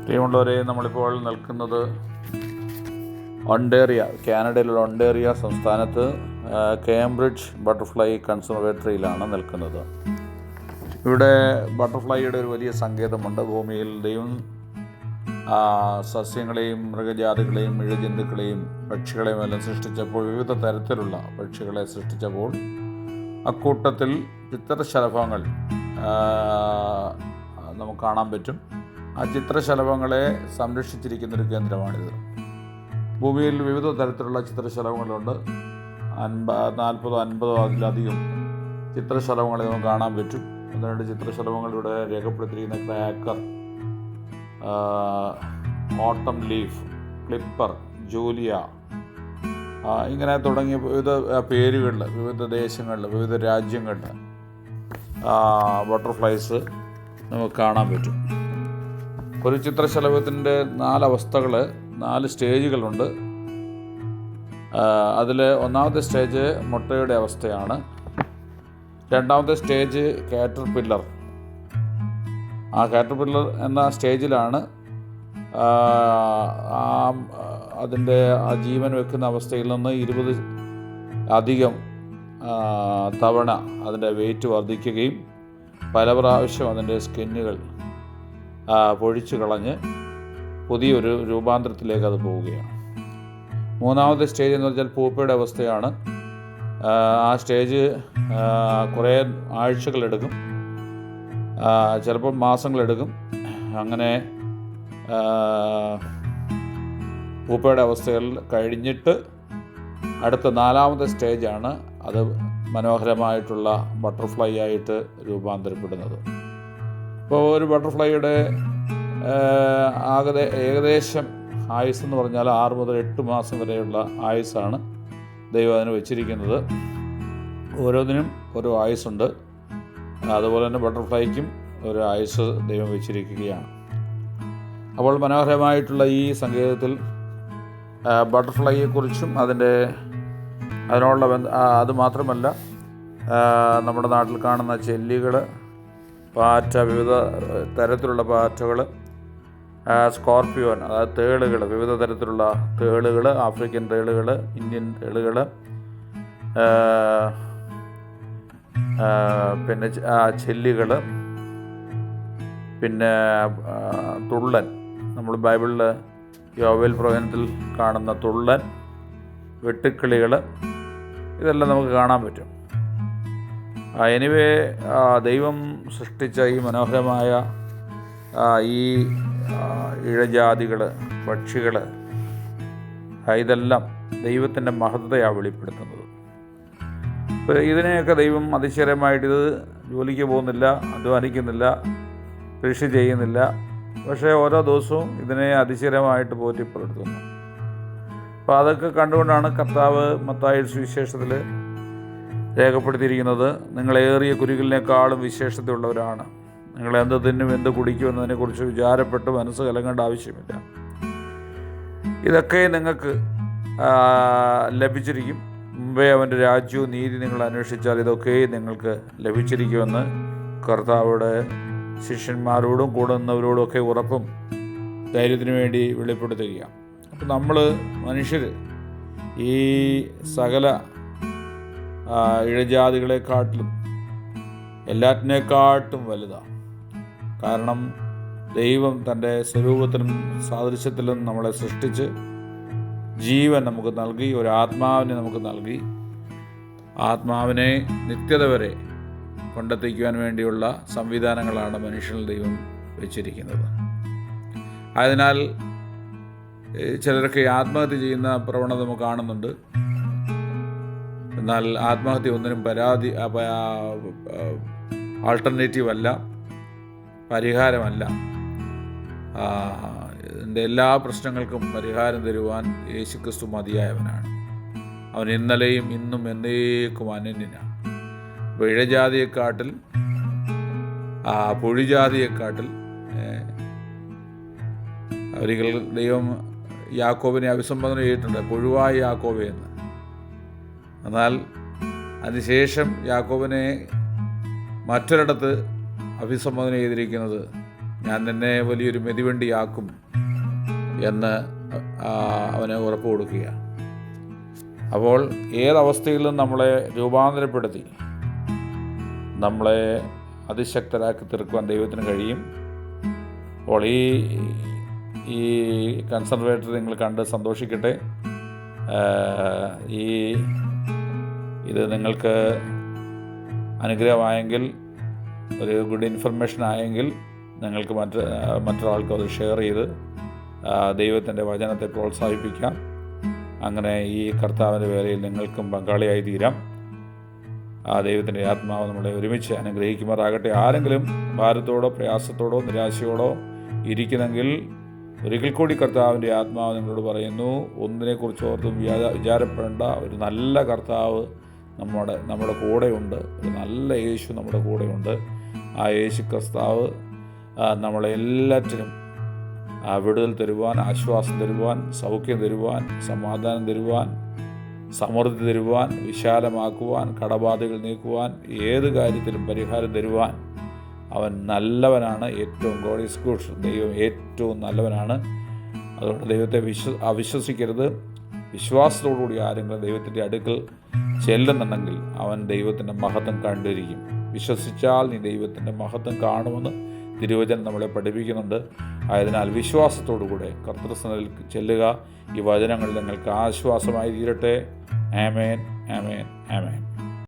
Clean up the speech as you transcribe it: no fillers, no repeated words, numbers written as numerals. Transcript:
പ്രിയമുള്ളവരെ, നമ്മളിപ്പോൾ നിൽക്കുന്നത് കാനഡയിലുള്ള ഒണ്ടേറിയ സംസ്ഥാനത്ത് കേംബ്രിഡ്ജ് ബട്ടർഫ്ലൈ കൺസർവേറ്ററിയിലാണ് നിൽക്കുന്നത്. ഇവിടെ ബട്ടർഫ്ലൈയുടെ ഒരു വലിയ സങ്കേതമുണ്ട്. ഭൂമിയിൽ ദൈവം സസ്യങ്ങളെയും മൃഗജാതികളെയും ഇഴജന്തുക്കളെയും പക്ഷികളെയും എല്ലാം സൃഷ്ടിച്ചപ്പോൾ, വിവിധ തരത്തിലുള്ള പക്ഷികളെ സൃഷ്ടിച്ചപ്പോൾ അക്കൂട്ടത്തിൽ ചിത്രശലഭങ്ങൾ നമുക്ക് കാണാൻ പറ്റും. ആ ചിത്രശലഭങ്ങളെ സംരക്ഷിച്ചിരിക്കുന്നൊരു കേന്ദ്രമാണിത്. ഭൂമിയിൽ വിവിധ തരത്തിലുള്ള ചിത്രശലഭങ്ങളുണ്ട്. 40-50 അതിലധികം ചിത്രശലഭങ്ങളെ നമുക്ക് കാണാൻ പറ്റും. ഒന്ന് ചിത്രശലഭങ്ങളിലൂടെ രേഖപ്പെടുത്തിയിരിക്കുന്ന ക്രാക്കർ, ഓട്ടം ലീഫ്, ക്ലിപ്പർ, ജൂലിയ, ഇങ്ങനെ തുടങ്ങിയ വിവിധ പേരുകളിൽ വിവിധ ദേശങ്ങളിൽ വിവിധ രാജ്യങ്ങളിൽ ബട്ടർഫ്ലൈസ് നമുക്ക് കാണാൻ പറ്റും. ഒരു ചിത്രശലഭത്തിൻ്റെ 4 അവസ്ഥകൾ, 4 സ്റ്റേജുകളുണ്ട്. അതിൽ ഒന്നാമത്തെ സ്റ്റേജ് മുട്ടയുടെ അവസ്ഥയാണ്. രണ്ടാമത്തെ സ്റ്റേജ് കാറ്റർപില്ലർ. ആ കാറ്റർപില്ലർ എന്ന സ്റ്റേജിലാണ് അതിൻ്റെ ജീവൻ വെക്കുന്ന അവസ്ഥയിൽ നിന്ന് 20 അധികം തവണ അതിൻ്റെ വെയിറ്റ് വർദ്ധിക്കുകയും പല പ്രാവശ്യം അതിൻ്റെ സ്കിന്നുകൾ പൊഴിച്ചു കളഞ്ഞ് പുതിയൊരു രൂപാന്തരത്തിലേക്ക് അത് പോവുകയാണ്. മൂന്നാമത്തെ സ്റ്റേജ് എന്ന് വെച്ചാൽ പൂപ്പയുടെ അവസ്ഥയാണ്. ആ സ്റ്റേജ് കുറേ ആഴ്ചകളെടുക്കും, ചിലപ്പോൾ മാസങ്ങളെടുക്കും. അങ്ങനെ പൂപ്പയുടെ അവസ്ഥകൾ കഴിഞ്ഞിട്ട് അടുത്ത 4ാമത്തെ സ്റ്റേജാണ് അത് മനോഹരമായിട്ടുള്ള ബട്ടർഫ്ലൈ ആയിട്ട് രൂപാന്തരപ്പെടുന്നത്. ഇപ്പോൾ ഒരു ബട്ടർഫ്ലൈയുടെ ഏകദേശം ആയുസ് എന്ന് പറഞ്ഞാൽ 6 മുതൽ 8 മാസം വരെയുള്ള ആയുസ്സാണ് ദൈവം അതിന് വെച്ചിരിക്കുന്നത്. ഓരോന്നിനും ഓരോ ആയുസ്സുണ്ട്. അതുപോലെ തന്നെ ബട്ടർഫ്ലൈക്കും ഒരു ആയുസ് ദൈവം വെച്ചിരിക്കുകയാണ്. അപ്പോൾ മനോഹരമായിട്ടുള്ള ഈ സങ്കേതത്തിൽ ബട്ടർഫ്ലൈയെക്കുറിച്ചും അതിനോടുള്ള അതുമാത്രമല്ല, നമ്മുടെ നാട്ടിൽ കാണുന്ന ചെല്ലികൾ, പാറ്റ, വിവിധ തരത്തിലുള്ള പാറ്റകൾ, സ്കോർപ്പിയോൻ, അതായത് തേളുകൾ, വിവിധ തരത്തിലുള്ള തേളുകൾ, ആഫ്രിക്കൻ തേളുകൾ, ഇന്ത്യൻ തേളുകൾ, പിന്നെ ചെല്ലികൾ, പിന്നെ തുള്ളൻ, നമ്മൾ ബൈബിളിൽ യോവേൽ പ്രവചനത്തിൽ കാണുന്ന തുള്ളൻ, വെട്ടുക്കിളികൾ, ഇതെല്ലാം നമുക്ക് കാണാൻ പറ്റും. എനിവേ, ദൈവം സൃഷ്ടിച്ച ഈ മനോഹരമായ ഈ ഇഴജാതികൾ, പക്ഷികൾ, ഇതെല്ലാം ദൈവത്തിൻ്റെ മഹത്വതയാണ് വെളിപ്പെടുത്തുന്നത്. ഇപ്പോൾ ഇതിനെയൊക്കെ ദൈവം അതിശയമായിട്ട്, ഇത് ജോലിക്ക് പോകുന്നില്ല, അധ്വാനിക്കുന്നില്ല, കൃഷി ചെയ്യുന്നില്ല, പക്ഷേ ഓരോ ദിവസവും ഇതിനെ അതിശയമായിട്ട് പോറ്റിപ്പുലർത്തുന്നു. അപ്പോൾ അതൊക്കെ കണ്ടുകൊണ്ടാണ് കർത്താവ് മത്തായി സുവിശേഷത്തിൽ രേഖപ്പെടുത്തിയിരിക്കുന്നത്, നിങ്ങളേറിയ കുരുകിലിനേക്കാളും വിശേഷതയുള്ളവരാണ്. നിങ്ങൾ എന്ത് തിന്നും എന്ത് കുടിക്കും എന്നതിനെക്കുറിച്ച് വിചാരപ്പെട്ട് മനസ്സ് കലങ്ങേണ്ട ആവശ്യമില്ല. ഇതൊക്കെ നിങ്ങൾക്ക് ലഭിച്ചിരിക്കും. മുമ്പേ അവൻ്റെ രാജ്യവും നീതി നിങ്ങൾ അന്വേഷിച്ചാൽ ഇതൊക്കെ നിങ്ങൾക്ക് ലഭിച്ചിരിക്കുമെന്ന് കർത്താവിടെ ശിഷ്യന്മാരോടും കൂടുന്നവരോടും ഒക്കെ ഉറപ്പും ധൈര്യത്തിന് വേണ്ടി വെളിപ്പെടുത്തുകയാണ്. അപ്പോൾ നമ്മൾ മനുഷ്യർ ഈ സകല ഇഴജാതികളെക്കാട്ടിലും എല്ലാറ്റിനേക്കാട്ടും വലുതാണ്. കാരണം ദൈവം തൻ്റെ സ്വരൂപത്തിലും സാദൃശ്യത്തിലും നമ്മളെ സൃഷ്ടിച്ച് ജീവൻ നമുക്ക് നൽകി, ഒരു ആത്മാവിനെ നമുക്ക് നൽകി. ആത്മാവിനെ നിത്യത വരെ കൊണ്ടെത്തിക്കുവാൻ വേണ്ടിയുള്ള സംവിധാനങ്ങളാണ് മനുഷ്യനിൽ ദൈവം വെച്ചിരിക്കുന്നത്. അതിനാൽ ചിലരൊക്കെ ആത്മഹത്യ ചെയ്യുന്ന പ്രവണത നമുക്ക് കാണുന്നുണ്ട്. എന്നാൽ ആത്മഹത്യ ഒന്നിനും ആൾട്ടർനേറ്റീവ് അല്ല, പരിഹാരമല്ല. ഇതിൻ്റെ എല്ലാ പ്രശ്നങ്ങൾക്കും പരിഹാരം തരുവാൻ യേശുക്രിസ്തു മതിയായവനാണ്. അവൻ ഇന്നലെയും ഇന്നും എന്നേക്കും അനന്യനാണ്. അപ്പോൾ ഇഴജാതിയെക്കാട്ടിൽ, പുഴിജാതിയെക്കാട്ടിൽ ഒരിക്കൽ ദൈവം യാക്കോബിനെ അഭിസംബോധന ചെയ്തിട്ടുണ്ട്, പുഴുവായ യാക്കോബെ എന്ന്. എന്നാൽ അതിനുശേഷം യാക്കോബിനെ മറ്റൊരിടത്ത് അഭിസംബോധന ചെയ്തിരിക്കുന്നത് ഞാൻ നിന്നെ വലിയൊരു മെതിവണ്ടിയാക്കും എന്ന് അവന് ഉറപ്പ് കൊടുക്കുക. അപ്പോൾ ഏതവസ്ഥയിലും നമ്മളെ രൂപാന്തരപ്പെടുത്തി നമ്മളെ അതിശക്തരാക്കി തീർക്കുവാൻ ദൈവത്തിന് കഴിയും. അപ്പോൾ ഈ കൺസർവേറ്റർ നിങ്ങൾ കണ്ട് സന്തോഷിക്കട്ടെ. ഇത് നിങ്ങൾക്ക് അനുഗ്രഹമായെങ്കിൽ, ഒരു ഗുഡ് ഇൻഫർമേഷൻ ആയെങ്കിൽ നിങ്ങൾക്ക് മറ്റൊരാൾക്ക് അത് ഷെയർ ചെയ്ത് ദൈവത്തിൻ്റെ വചനത്തെ പ്രോത്സാഹിപ്പിക്കാം. അങ്ങനെ ഈ കർത്താവിൻ്റെ വേലയിൽ നിങ്ങൾക്കും പങ്കാളിയായി തീരാം. ദൈവത്തിൻ്റെ ആത്മാവ് നമ്മളെ ഒരുമിച്ച് അനുഗ്രഹിക്കുമാറാകട്ടെ. ആരെങ്കിലും ഭാരത്തോടോ പ്രയാസത്തോടോ നിരാശയോടോ ഇരിക്കുന്നെങ്കിൽ ഒരിക്കൽ കൂടി കർത്താവിൻ്റെ ആത്മാവ് നിങ്ങളോട് പറയുന്നു, ഒന്നിനെക്കുറിച്ച് ഓർത്തും വിചാരപ്പെടേണ്ട. ഒരു നല്ല കർത്താവ് നമ്മുടെ കൂടെയുണ്ട്. ഒരു നല്ല യേശു നമ്മുടെ കൂടെയുണ്ട്. ആ യേശു കർത്താവ് നമ്മളെല്ലാറ്റിനും വിടുതൽ തരുവാൻ, ആശ്വാസം തരുവാൻ, സൗഖ്യം തരുവാൻ, സമാധാനം തരുവാൻ, സമൃദ്ധി തരുവാൻ, വിശാലമാക്കുവാൻ, കടബാധകൾ നീക്കുവാൻ, ഏത് കാര്യത്തിലും പരിഹാരം തരുവാൻ അവൻ നല്ലവനാണ്. ഏറ്റവും ഗോഡ് ഈസ് ഗുഡ്. ദൈവം ഏറ്റവും നല്ലവനാണ്. അതുകൊണ്ട് ദൈവത്തെ അവിശ്വസിക്കരുത്. വിശ്വാസത്തോടുകൂടി ആരെങ്കിലും ദൈവത്തിൻ്റെ അടുക്കൽ ചെല്ലുന്നുണ്ടെങ്കിൽ അവൻ ദൈവത്തിൻ്റെ മഹത്വം കണ്ടിരിക്കും. വിശ്വസിച്ചാൽ നീ ദൈവത്തിൻ്റെ മഹത്വം കാണുമെന്ന് തിരുവചനം നമ്മളെ പഠിപ്പിക്കുന്നുണ്ട്. ആയതിനാൽ വിശ്വാസത്തോടുകൂടെ കർത്തൃസന്നിധിയിൽ ചെല്ലുക. ഈ വചനങ്ങൾ നിങ്ങൾക്ക് ആശ്വാസമായി തീരട്ടെ. ആമേൻ, ആമേൻ, ആമേൻ.